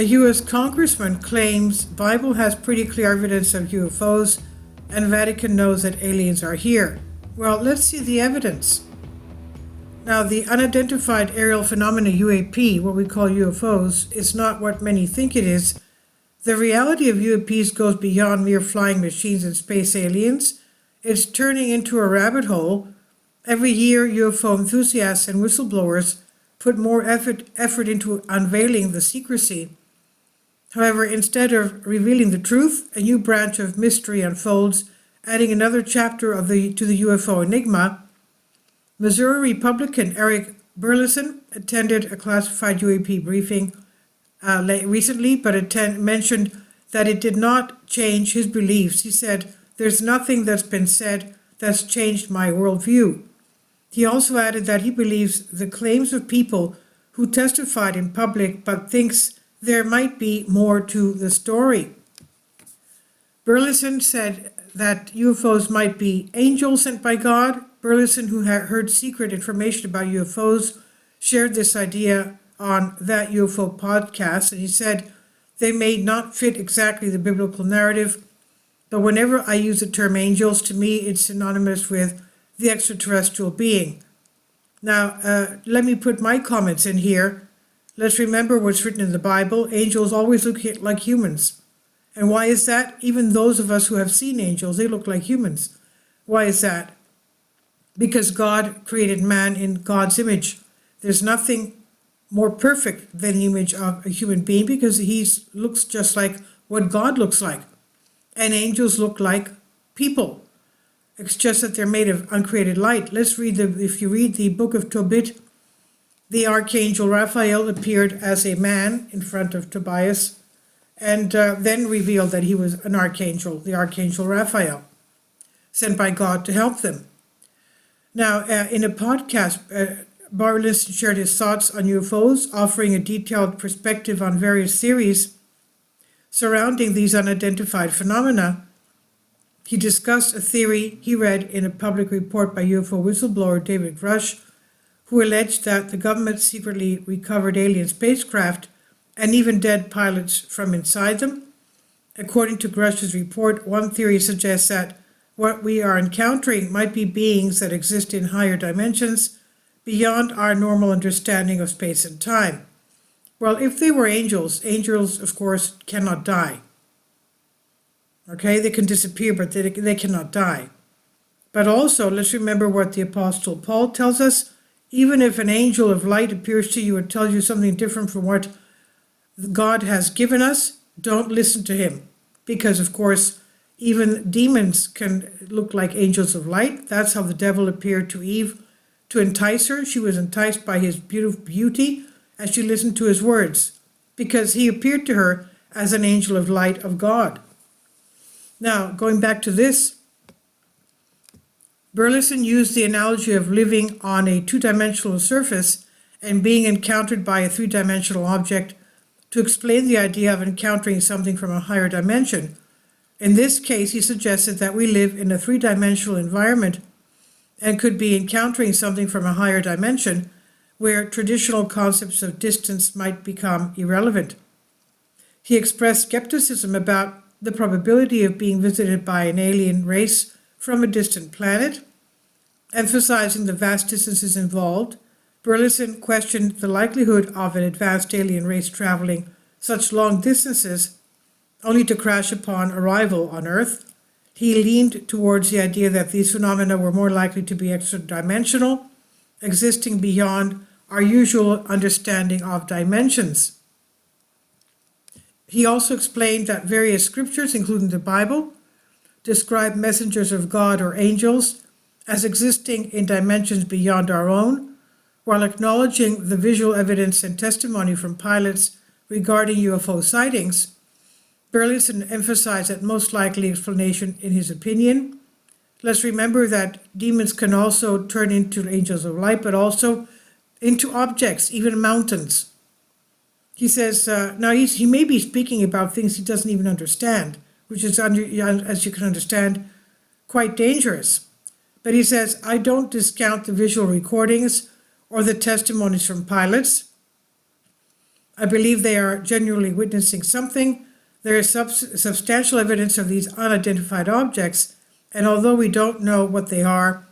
A U.S. congressman claims Bible has pretty clear evidence of UFOs and Vatican knows that aliens are here. Well, let's see the evidence. Now, the unidentified aerial phenomena UAP, what we call UFOs, is not what many think it is. The reality of UAPs goes beyond mere flying machines and space aliens. It's turning into a rabbit hole. Every year, UFO enthusiasts and whistleblowers put more effort into unveiling the secrecy. However, instead of revealing the truth, a new branch of mystery unfolds, adding another chapter to the UFO enigma. Missouri Republican Eric Burleson attended a classified UAP briefing recently, but mentioned that it did not change his beliefs. He said, "There's nothing that's been said that's changed my worldview." He also added that he believes the claims of people who testified in public but thinks there might be more to the story. Burleson said that UFOs might be angels sent by God. Burleson, who had heard secret information about UFOs, shared this idea on That UFO podcast, and he said, "They may not fit exactly the biblical narrative, but whenever I use the term angels, to me it's synonymous with the extraterrestrial being." Now, let me put my comments in here. Let's remember what's written in the Bible. Angels always look like humans. And why is that? Even those of us who have seen angels, they look like humans. Why is that? Because God created man in God's image. There's nothing more perfect than the image of a human being because he looks just like what God looks like. And angels look like people. It's just that they're made of uncreated light. If you read the book of Tobit, the archangel Raphael appeared as a man in front of Tobias and then revealed that he was an archangel, the archangel Raphael, sent by God to help them. Now, in a podcast, Burleson shared his thoughts on UFOs, offering a detailed perspective on various theories surrounding these unidentified phenomena. He discussed a theory he read in a public report by UFO whistleblower David Grush, who alleged that the government secretly recovered alien spacecraft and even dead pilots from inside them. According to Grush's report, one theory suggests that what we are encountering might be beings that exist in higher dimensions beyond our normal understanding of space and time. Well, if they were angels, of course, cannot die. Okay, they can disappear, but they cannot die. But also, let's remember what the Apostle Paul tells us. Even if an angel of light appears to you and tells you something different from what God has given us, don't listen to him. Because, of course, even demons can look like angels of light. That's how the devil appeared to Eve to entice her. She was enticed by his beauty as she listened to his words, because he appeared to her as an angel of light of God. Now, going back to this, Burleson used the analogy of living on a two-dimensional surface and being encountered by a three-dimensional object to explain the idea of encountering something from a higher dimension. In this case, he suggested that we live in a three-dimensional environment and could be encountering something from a higher dimension where traditional concepts of distance might become irrelevant. He expressed skepticism about the probability of being visited by an alien race from a distant planet. Emphasizing the vast distances involved, Burleson questioned the likelihood of an advanced alien race traveling such long distances only to crash upon arrival on Earth. He leaned towards the idea that these phenomena were more likely to be extra-dimensional, existing beyond our usual understanding of dimensions. He also explained that various scriptures, including the Bible, describe messengers of God or angels as existing in dimensions beyond our own, while acknowledging the visual evidence and testimony from pilots regarding UFO sightings. Burleson emphasized that most likely explanation in his opinion. Let's remember that demons can also turn into angels of light, but also into objects, even mountains. He says, now he may be speaking about things he doesn't even understand, which is, as you can understand, quite dangerous. But he says, I don't discount the visual recordings or the testimonies from pilots. I believe they are genuinely witnessing something. There is substantial evidence of these unidentified objects, and although we don't know what they are,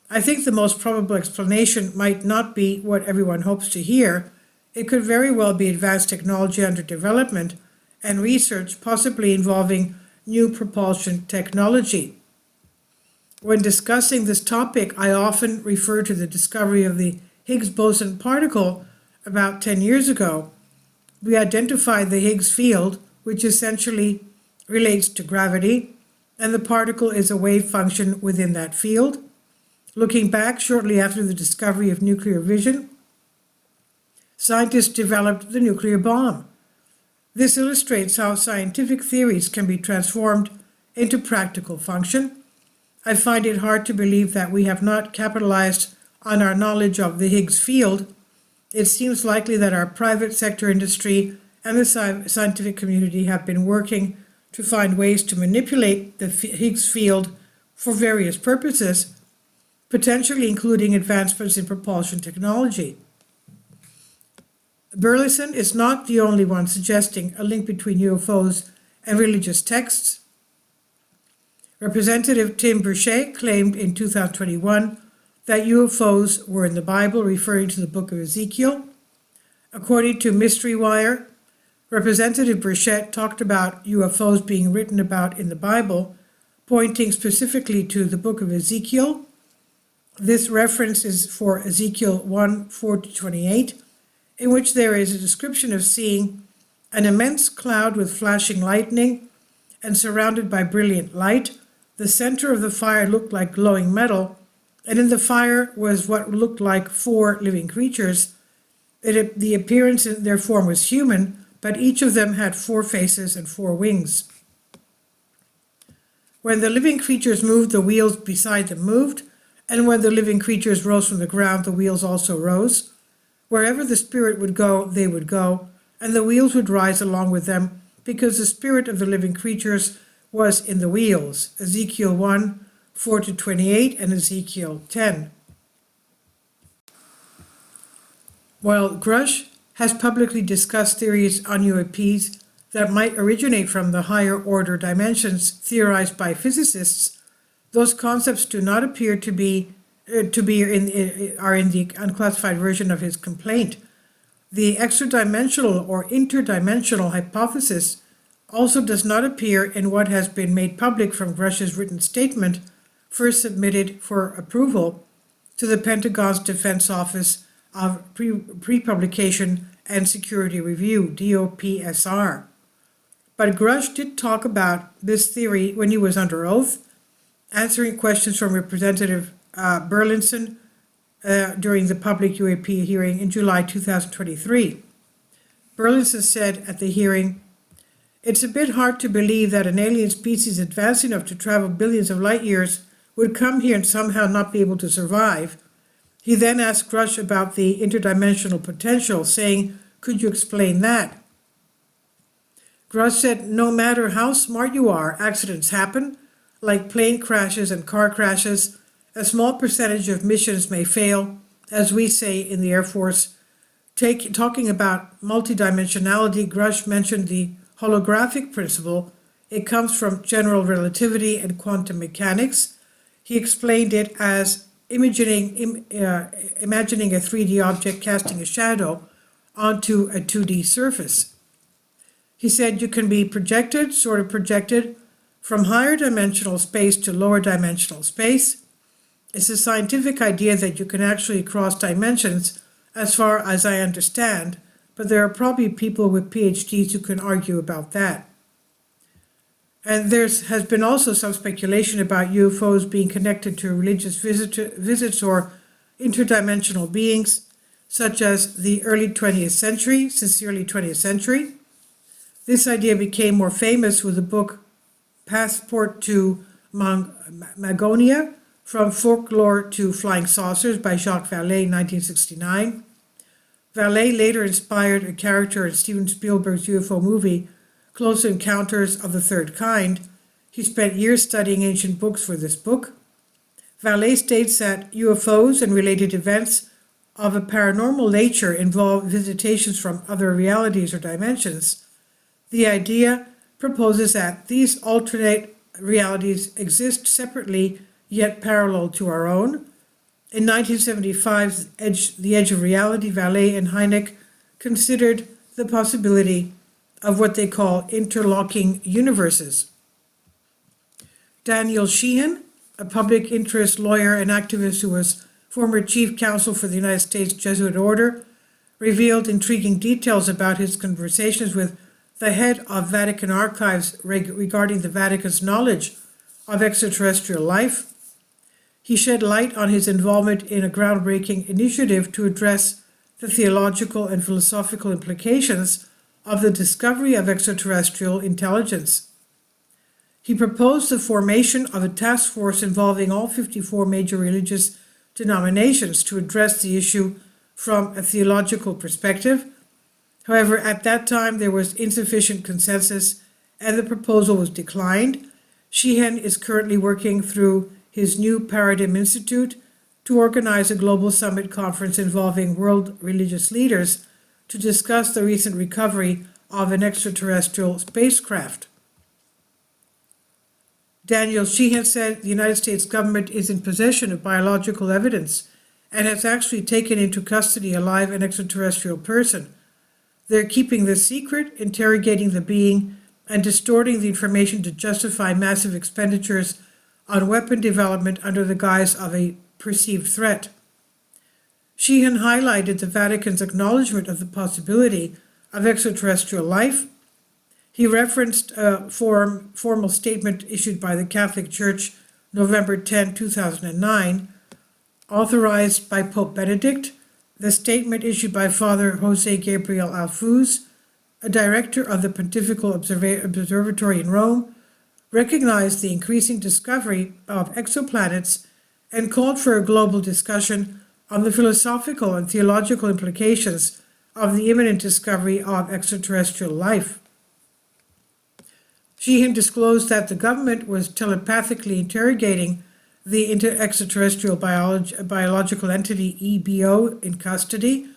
I think the most probable explanation might not be what everyone hopes to hear. It could very well be advanced technology under development and research, possibly involving new propulsion technology. When discussing this topic, I often refer to the discovery of the Higgs boson particle about 10 years ago. We identified the Higgs field, which essentially relates to gravity, and the particle is a wave function within that field. Looking back, shortly after the discovery of nuclear fission, scientists developed the nuclear bomb. This illustrates how scientific theories can be transformed into practical function. I find it hard to believe that we have not capitalized on our knowledge of the Higgs field. It seems likely that our private sector industry and the scientific community have been working to find ways to manipulate the Higgs field for various purposes, potentially including advancements in propulsion technology. Burleson is not the only one suggesting a link between UFOs and religious texts. Representative Tim Burchett claimed in 2021 that UFOs were in the Bible, referring to the book of Ezekiel. According to Mystery Wire, Representative Burchett talked about UFOs being written about in the Bible, pointing specifically to the book of Ezekiel. This reference is for Ezekiel 1:4-28, in which there is a description of seeing an immense cloud with flashing lightning and surrounded by brilliant light. The center of the fire looked like glowing metal, and in the fire was what looked like 4 living creatures. The appearance in their form was human, but each of them had 4 faces and 4 wings. When the living creatures moved, the wheels beside them moved, and when the living creatures rose from the ground, the wheels also rose. Wherever the spirit would go, they would go, and the wheels would rise along with them, because the spirit of the living creatures was in the wheels. Ezekiel 1:4-28 and Ezekiel 10. While Grush has publicly discussed theories on UAPs that might originate from the higher order dimensions theorized by physicists, those concepts do not appear to be in the unclassified version of his complaint. The extra-dimensional or interdimensional hypothesis also does not appear in what has been made public from Grush's written statement, first submitted for approval to the Pentagon's Defense Office of Pre-Publication and Security Review, DOPSR. But Grush did talk about this theory when he was under oath, answering questions from Representative Burleson during the public UAP hearing in July 2023. Burleson said at the hearing, "It's a bit hard to believe that an alien species advanced enough to travel billions of light years would come here and somehow not be able to survive." He then asked Grush about the interdimensional potential, saying, "Could you explain that?" Grush said, "No matter how smart you are, accidents happen, like plane crashes and car crashes. A small percentage of missions may fail, as we say in the Air Force." Talking about multidimensionality, Grush mentioned the holographic principle. It comes from general relativity and quantum mechanics. He explained it as imagining a 3D object casting a shadow onto a 2D surface. He said you can be projected from higher dimensional space to lower dimensional space. It's a scientific idea that you can actually cross dimensions, as far as I understand, but there are probably people with PhDs who can argue about that. And there has been also some speculation about UFOs being connected to religious visits or interdimensional beings, such as since the early 20th century. This idea became more famous with the book Passport to Magonia, From Folklore to Flying Saucers by Jacques Vallée, 1969. Vallée later inspired a character in Steven Spielberg's UFO movie, Close Encounters of the Third Kind. He spent years studying ancient books for this book. Vallée states that UFOs and related events of a paranormal nature involve visitations from other realities or dimensions, the idea proposes that these alternate realities exist separately yet parallel to our own. In 1975, The Edge of Reality, Vallée and Hynek considered the possibility of what they call interlocking universes. Daniel Sheehan, a public interest lawyer and activist who was former chief counsel for the United States Jesuit Order, revealed intriguing details about his conversations with the head of Vatican archives regarding the Vatican's knowledge of extraterrestrial life. He shed light on his involvement in a groundbreaking initiative to address the theological and philosophical implications of the discovery of extraterrestrial intelligence. He proposed the formation of a task force involving all 54 major religious denominations to address the issue from a theological perspective. However, at that time there was insufficient consensus and the proposal was declined. Sheehan is currently working through his new Paradigm Institute to organize a global summit conference involving world religious leaders to discuss the recent recovery of an extraterrestrial spacecraft. Daniel Sheehan said the United States government is in possession of biological evidence and has actually taken into custody alive an extraterrestrial person. They're keeping this secret, interrogating the being, and distorting the information to justify massive expenditures on weapon development under the guise of a perceived threat. Sheehan highlighted the Vatican's acknowledgement of the possibility of extraterrestrial life. He referenced a formal statement issued by the Catholic Church November 10, 2009, authorized by Pope Benedict. The statement issued by Father Jose Gabriel Alfuz, a director of the Pontifical Observatory in Rome, recognized the increasing discovery of exoplanets and called for a global discussion on the philosophical and theological implications of the imminent discovery of extraterrestrial life. Sheehan disclosed that the government was telepathically interrogating the extraterrestrial biological entity EBO in custody.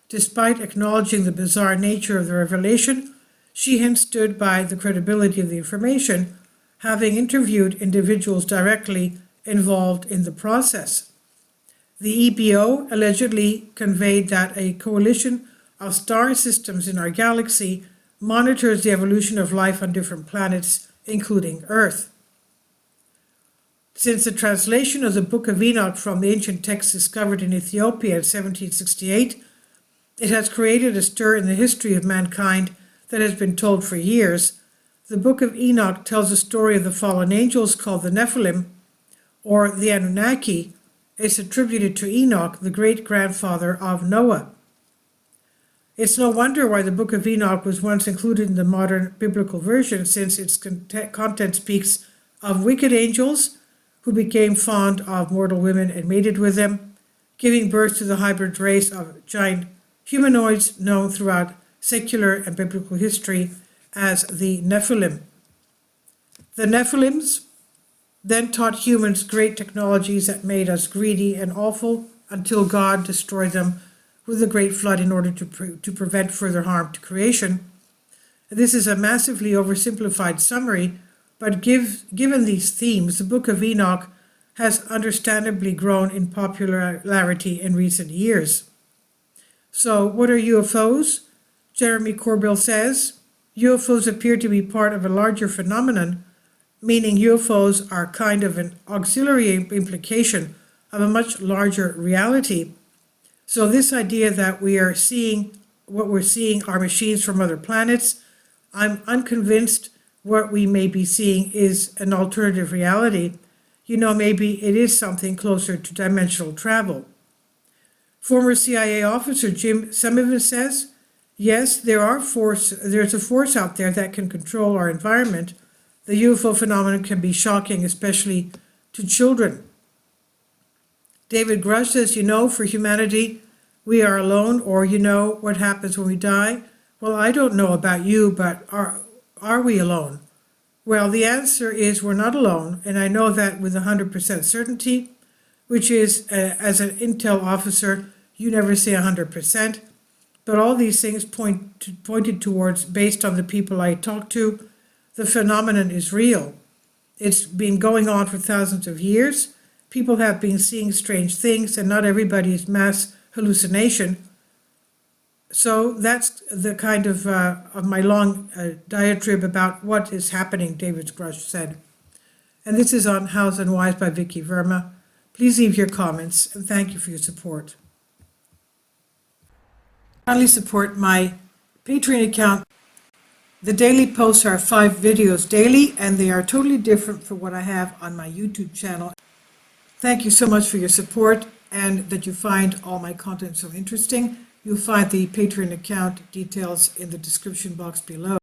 Despite acknowledging the bizarre nature of the revelation, Sheehan stood by the credibility of the information, having interviewed individuals directly involved in the process. The EBO allegedly conveyed that a coalition of star systems in our galaxy monitors the evolution of life on different planets, including Earth. Since the translation of the Book of Enoch from the ancient texts discovered in Ethiopia in 1768, it has created a stir in the history of mankind that has been told for years. The Book of Enoch tells the story of the fallen angels called the Nephilim, or the Anunnaki. It's attributed to Enoch, the great-grandfather of Noah. It's no wonder why the Book of Enoch was once included in the modern biblical version, since its content speaks of wicked angels who became fond of mortal women and mated with them, giving birth to the hybrid race of giant humanoids known throughout secular and biblical history as the Nephilim. The Nephilims then taught humans great technologies that made us greedy and awful until God destroyed them with a great flood in order to prevent further harm to creation. This is a massively oversimplified summary, but given these themes, the Book of Enoch has understandably grown in popularity in recent years. So, what are UFOs? Jeremy Corbell says, UFOs appear to be part of a larger phenomenon, meaning UFOs are kind of an auxiliary implication of a much larger reality. So this idea that what we're seeing are machines from other planets, I'm unconvinced what we may be seeing is an alternative reality. Maybe it is something closer to dimensional travel. Former CIA officer Jim Sullivan says, yes, there's a force out there that can control our environment. The UFO phenomenon can be shocking, especially to children. David Grush says, for humanity, we are alone, or what happens when we die? Well, I don't know about you, but are we alone? Well, the answer is we're not alone, and I know that with 100% certainty, which is, as an intel officer, You never say 100%, but all these things pointed towards, based on the people I talked to, the phenomenon is real. It's been going on for thousands of years. People have been seeing strange things, and not everybody is mass hallucination. So that's the kind of my long diatribe about what is happening, David Grush said. And this is on Hows and Whys by Vicky Verma. Please leave your comments, and thank you for your support. Kindly support my Patreon account. The daily posts are 5 videos daily, and they are totally different from what I have on my YouTube channel. Thank you so much for your support, and that you find all my content so interesting. You'll find the Patreon account details in the description box below.